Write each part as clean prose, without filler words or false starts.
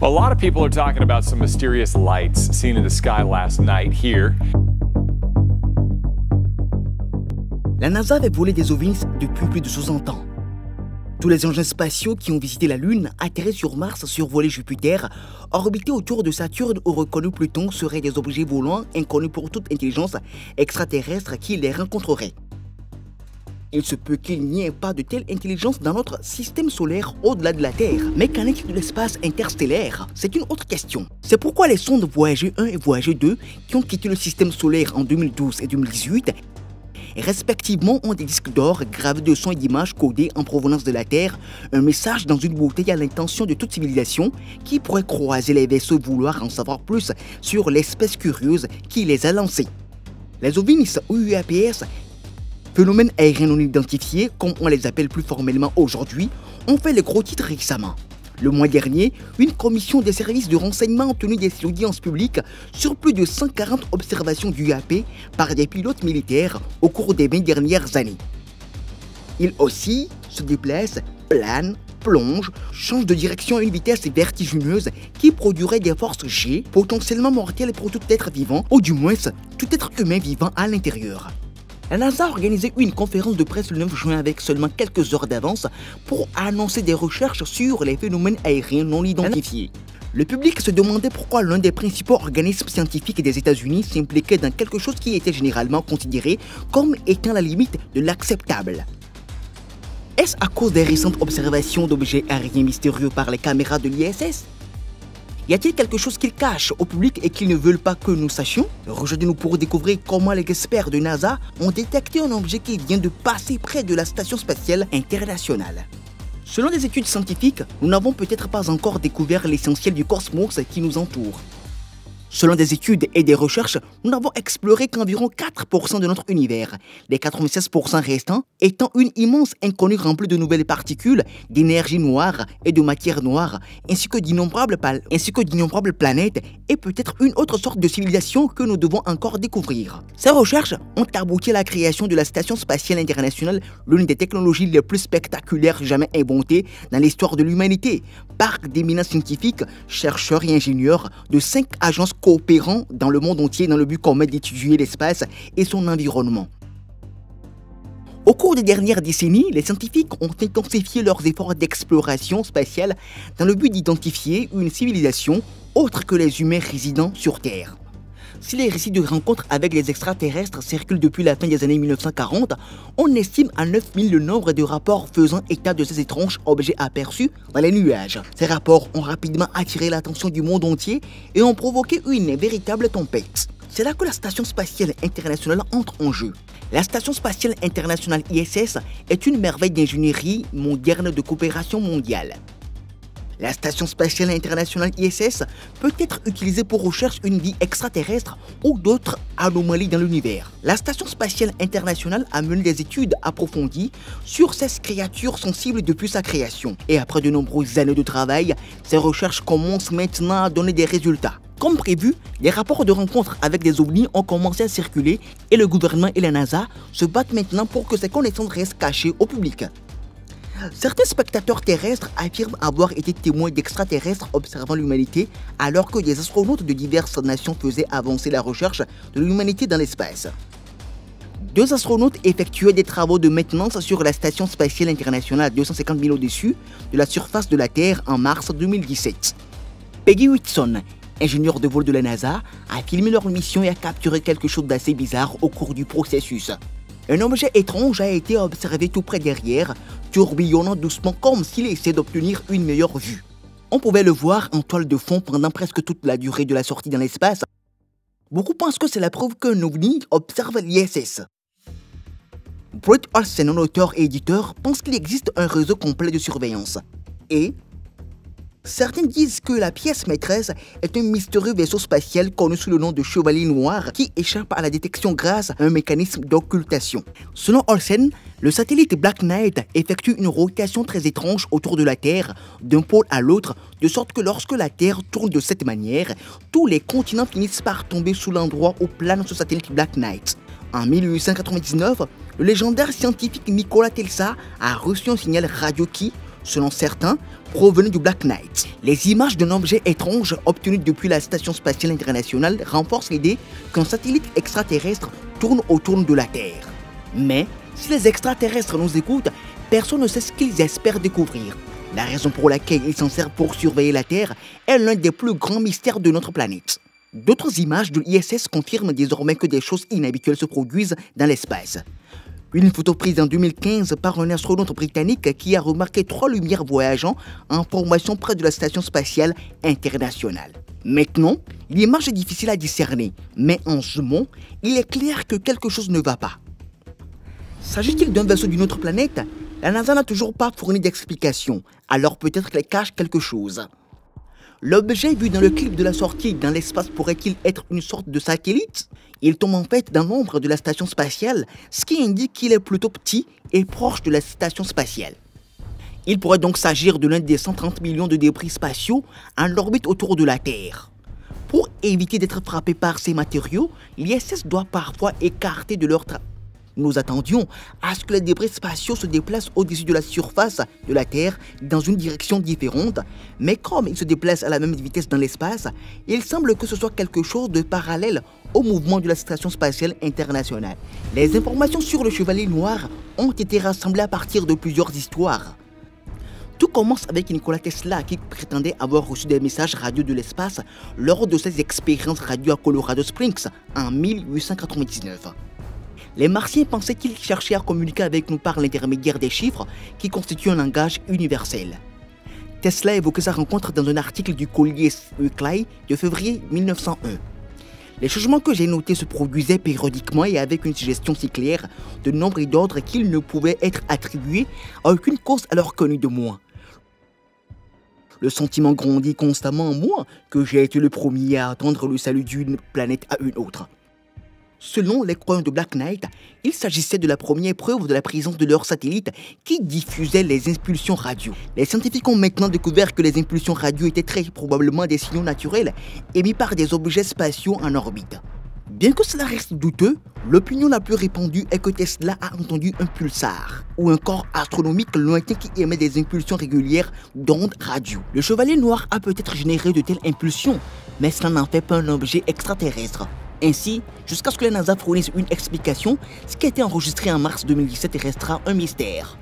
A lot of people are talking about some mysterious lights seen in the sky last night here. La NASA avait volé des ovnis depuis plus de 60 ans. Tous les engins spatiaux qui ont visité la Lune, atterri sur Mars, survolé Jupiter, orbité autour de Saturne ou reconnu Pluton seraient des objets volants inconnus pour toute intelligence extraterrestre qui les rencontrerait. Il se peut qu'il n'y ait pas de telle intelligence dans notre système solaire au-delà de la Terre. Mais qu'en est-il de l'espace interstellaire? C'est une autre question. C'est pourquoi les sondes Voyager 1 et Voyager 2, qui ont quitté le système solaire en 2012 et 2018, respectivement ont des disques d'or gravés de sons et d'images codés en provenance de la Terre, un message dans une bouteille à l'intention de toute civilisation qui pourrait croiser les vaisseaux et vouloir en savoir plus sur l'espèce curieuse qui les a lancés. Les ovnis ou UAPS, phénomènes aériens non identifiés, comme on les appelle plus formellement aujourd'hui, ont fait le gros titre récemment. Le mois dernier, une commission des services de renseignement a tenu des audiences publiques sur plus de 140 observations d'UAP par des pilotes militaires au cours des 20 dernières années. Ils oscillent, se déplacent, planent, plongent, changent de direction à une vitesse vertigineuse qui produirait des forces G potentiellement mortelles pour tout être vivant, ou du moins tout être humain vivant à l'intérieur. La NASA a organisé une conférence de presse le 9 juin avec seulement quelques heures d'avance pour annoncer des recherches sur les phénomènes aériens non identifiés. Le public se demandait pourquoi l'un des principaux organismes scientifiques des États-Unis s'impliquait dans quelque chose qui était généralement considéré comme étant la limite de l'acceptable. Est-ce à cause des récentes observations d'objets aériens mystérieux par les caméras de l'ISS? Y a-t-il quelque chose qu'ils cachent au public et qu'ils ne veulent pas que nous sachions? Rejoignez-nous pour découvrir comment les experts de NASA ont détecté un objet qui vient de passer près de la Station spatiale internationale. Selon des études scientifiques, nous n'avons peut-être pas encore découvert l'essentiel du cosmos qui nous entoure. Selon des études et des recherches, nous n'avons exploré qu'environ 4% de notre univers, les 96% restants étant une immense inconnue remplie de nouvelles particules, d'énergie noire et de matière noire, ainsi que d'innombrables planètes et peut-être une autre sorte de civilisation que nous devons encore découvrir. Ces recherches ont abouti à la création de la Station spatiale internationale, l'une des technologies les plus spectaculaires jamais inventées dans l'histoire de l'humanité, par d'éminents scientifiques, chercheurs et ingénieurs de 5 agences coopérant dans le monde entier dans le but commun d'étudier l'espace et son environnement. Au cours des dernières décennies, les scientifiques ont intensifié leurs efforts d'exploration spatiale dans le but d'identifier une civilisation autre que les humains résidant sur Terre. Si les récits de rencontres avec les extraterrestres circulent depuis la fin des années 1940, on estime à 9000 le nombre de rapports faisant état de ces étranges objets aperçus dans les nuages. Ces rapports ont rapidement attiré l'attention du monde entier et ont provoqué une véritable tempête. C'est là que la Station spatiale internationale entre en jeu. La Station spatiale internationale ISS est une merveille d'ingénierie moderne de coopération mondiale. La Station spatiale internationale ISS peut être utilisée pour rechercher une vie extraterrestre ou d'autres anomalies dans l'univers. La Station spatiale internationale a mené des études approfondies sur ces créatures sensibles depuis sa création. Et après de nombreuses années de travail, ces recherches commencent maintenant à donner des résultats. Comme prévu, les rapports de rencontres avec des ovnis ont commencé à circuler et le gouvernement et la NASA se battent maintenant pour que ces connaissances restent cachées au public. Certains spectateurs terrestres affirment avoir été témoins d'extraterrestres observant l'humanité alors que des astronautes de diverses nations faisaient avancer la recherche de l'humanité dans l'espace. 2 astronautes effectuaient des travaux de maintenance sur la Station spatiale internationale à 250 000 au-dessus de la surface de la Terre en mars 2017. Peggy Whitson, ingénieur de vol de la NASA, a filmé leur mission et a capturé quelque chose d'assez bizarre au cours du processus. Un objet étrange a été observé tout près derrière, tourbillonnant doucement comme s'il essayait d'obtenir une meilleure vue. On pouvait le voir en toile de fond pendant presque toute la durée de la sortie dans l'espace. Beaucoup pensent que c'est la preuve qu'un ovni observe l'ISS. Brett Olsen, un auteur et éditeur, pense qu'il existe un réseau complet de surveillance. Et certains disent que la pièce maîtresse est un mystérieux vaisseau spatial connu sous le nom de Chevalier Noir qui échappe à la détection grâce à un mécanisme d'occultation. Selon Olsen, le satellite Black Knight effectue une rotation très étrange autour de la Terre, d'un pôle à l'autre, de sorte que lorsque la Terre tourne de cette manière, tous les continents finissent par tomber sous l'endroit où plane ce satellite Black Knight. En 1899, le légendaire scientifique Nikola Tesla a reçu un signal radio qui, selon certains, provenait du Black Knight. Les images d'un objet étrange obtenues depuis la Station Spatiale Internationale renforcent l'idée qu'un satellite extraterrestre tourne autour de la Terre. Mais, si les extraterrestres nous écoutent, personne ne sait ce qu'ils espèrent découvrir. La raison pour laquelle ils s'en servent pour surveiller la Terre est l'un des plus grands mystères de notre planète. D'autres images de l'ISS confirment désormais que des choses inhabituelles se produisent dans l'espace. Une photo prise en 2015 par un astronaute britannique qui a remarqué 3 lumières voyageant en formation près de la Station Spatiale Internationale. Maintenant, l'image est difficile à discerner, mais en zoomant, il est clair que quelque chose ne va pas. S'agit-il d'un vaisseau d'une autre planète? La NASA n'a toujours pas fourni d'explication, alors peut-être qu'elle cache quelque chose. L'objet vu dans le clip de la sortie dans l'espace pourrait-il être une sorte de satellite? Il tombe en fait dans l'ombre de la station spatiale, ce qui indique qu'il est plutôt petit et proche de la station spatiale. Il pourrait donc s'agir de l'un des 130 millions de débris spatiaux en orbite autour de la Terre. Pour éviter d'être frappé par ces matériaux, l'ISS doit parfois écarter de leur Nous attendions à ce que les débris spatiaux se déplacent au-dessus de la surface de la Terre dans une direction différente, mais comme ils se déplacent à la même vitesse dans l'espace, il semble que ce soit quelque chose de parallèle au mouvement de la Station Spatiale Internationale. Les informations sur le Chevalier Noir ont été rassemblées à partir de plusieurs histoires. Tout commence avec Nikola Tesla qui prétendait avoir reçu des messages radio de l'espace lors de ses expériences radio à Colorado Springs en 1899. Les Martiens pensaient qu'ils cherchaient à communiquer avec nous par l'intermédiaire des chiffres qui constituent un langage universel. Tesla évoquait sa rencontre dans un article du Collier Weekly de février 1901. Les changements que j'ai notés se produisaient périodiquement et avec une suggestion si claire de nombre et d'ordre qu'ils ne pouvaient être attribués à aucune cause alors connue de moi. Le sentiment grandit constamment en moi que j'ai été le premier à attendre le salut d'une planète à une autre. Selon les croyants de Black Knight, il s'agissait de la première preuve de la présence de leur satellite qui diffusait les impulsions radio. Les scientifiques ont maintenant découvert que les impulsions radio étaient très probablement des signaux naturels émis par des objets spatiaux en orbite. Bien que cela reste douteux, l'opinion la plus répandue est que Tesla a entendu un pulsar, ou un corps astronomique lointain qui émet des impulsions régulières d'ondes radio. Le Chevalier Noir a peut-être généré de telles impulsions, mais cela n'en fait pas un objet extraterrestre. Ainsi, jusqu'à ce que la NASA fournisse une explication, ce qui a été enregistré en mars 2017 restera un mystère.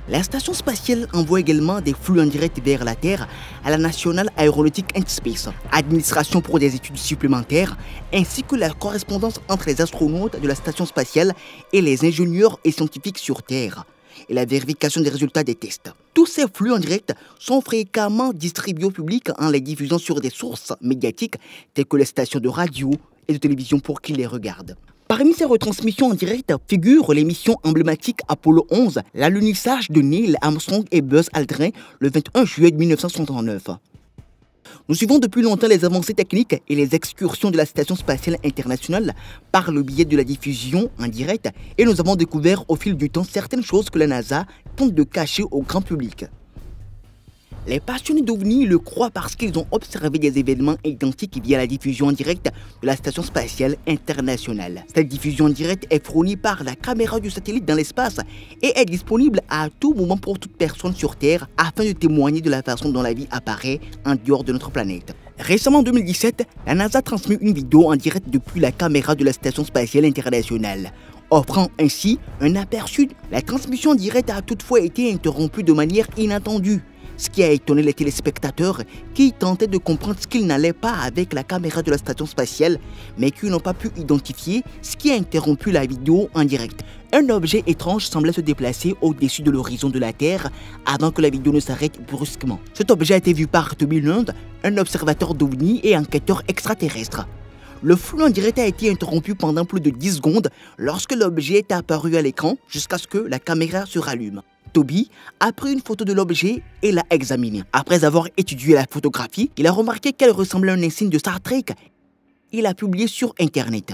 La station spatiale envoie également des flux en direct vers la Terre à la National Aeronautic and Space, administration pour des études supplémentaires, ainsi que la correspondance entre les astronautes de la station spatiale et les ingénieurs et scientifiques sur Terre, et la vérification des résultats des tests. Tous ces flux en direct sont fréquemment distribués au public en les diffusant sur des sources médiatiques telles que les stations de radio et de télévision pour qu'ils les regardent. Parmi ces retransmissions en direct figure l'émission emblématique Apollo 11, l'alunissage de Neil Armstrong et Buzz Aldrin le 21 juillet 1969. Nous suivons depuis longtemps les avancées techniques et les excursions de la Station Spatiale Internationale par le biais de la diffusion en direct et nous avons découvert au fil du temps certaines choses que la NASA tente de cacher au grand public. Les passionnés d'OVNI le croient parce qu'ils ont observé des événements identiques via la diffusion en direct de la Station Spatiale Internationale. Cette diffusion en direct est fournie par la caméra du satellite dans l'espace et est disponible à tout moment pour toute personne sur Terre afin de témoigner de la façon dont la vie apparaît en dehors de notre planète. Récemment en 2017, la NASA a transmis une vidéo en direct depuis la caméra de la Station Spatiale Internationale, offrant ainsi un aperçu. La transmission en direct a toutefois été interrompue de manière inattendue, ce qui a étonné les téléspectateurs qui tentaient de comprendre ce qu'il n'allait pas avec la caméra de la station spatiale, mais qui n'ont pas pu identifier ce qui a interrompu la vidéo en direct. Un objet étrange semblait se déplacer au-dessus de l'horizon de la Terre avant que la vidéo ne s'arrête brusquement. Cet objet a été vu par Toby Lund, un observateur d'OVNI et enquêteur extraterrestre. Le flux en direct a été interrompu pendant plus de 10 secondes lorsque l'objet est apparu à l'écran jusqu'à ce que la caméra se rallume. Toby a pris une photo de l'objet et l'a examiné. Après avoir étudié la photographie, il a remarqué qu'elle ressemblait à un insigne de Star Trek. Il l'a publié sur Internet.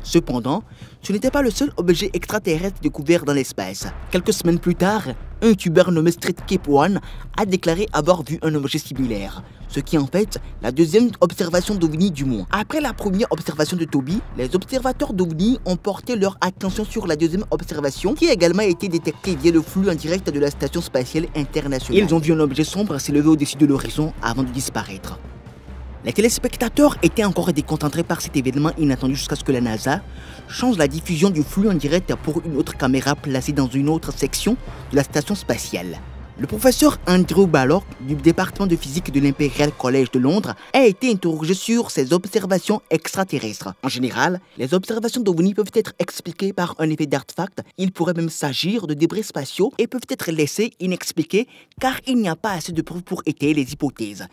Cependant, ce n'était pas le seul objet extraterrestre découvert dans l'espace. Quelques semaines plus tard, un youtubeur nommé Street Cape One a déclaré avoir vu un objet similaire, ce qui est en fait la deuxième observation d'OVNI du mois. Après la première observation de Toby, les observateurs d'OVNI ont porté leur attention sur la deuxième observation qui a également été détectée via le flux en direct de la Station Spatiale Internationale. Ils ont vu un objet sombre s'élever au-dessus de l'horizon avant de disparaître. Les téléspectateurs étaient encore déconcentrés par cet événement inattendu jusqu'à ce que la NASA change la diffusion du flux en direct pour une autre caméra placée dans une autre section de la station spatiale. Le professeur Andrew Ballock du département de physique de l'Imperial College de Londres a été interrogé sur ces observations extraterrestres. En général, les observations d'OVNI peuvent être expliquées par un effet d'artefact. Il pourrait même s'agir de débris spatiaux et peuvent être laissés inexpliqués car il n'y a pas assez de preuves pour étayer les hypothèses.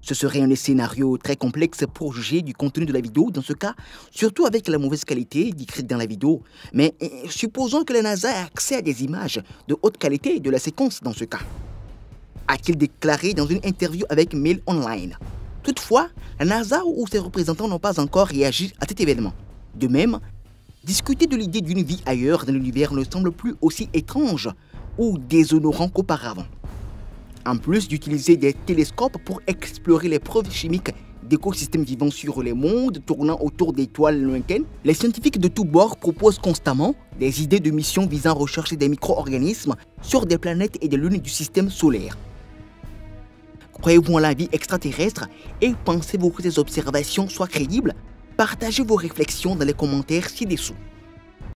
Ce serait un scénario très complexe pour juger du contenu de la vidéo, dans ce cas, surtout avec la mauvaise qualité décrite dans la vidéo. Mais supposons que la NASA ait accès à des images de haute qualité de la séquence dans ce cas, a-t-il déclaré dans une interview avec Mail Online. Toutefois, la NASA ou ses représentants n'ont pas encore réagi à cet événement. De même, discuter de l'idée d'une vie ailleurs dans l'univers ne semble plus aussi étrange ou déshonorant qu'auparavant. En plus d'utiliser des télescopes pour explorer les preuves chimiques d'écosystèmes vivants sur les mondes tournant autour d'étoiles lointaines, les scientifiques de tous bords proposent constamment des idées de missions visant à rechercher des micro-organismes sur des planètes et des lunes du système solaire. Croyez-vous en la vie extraterrestre et pensez-vous que ces observations soient crédibles? Partagez vos réflexions dans les commentaires ci-dessous.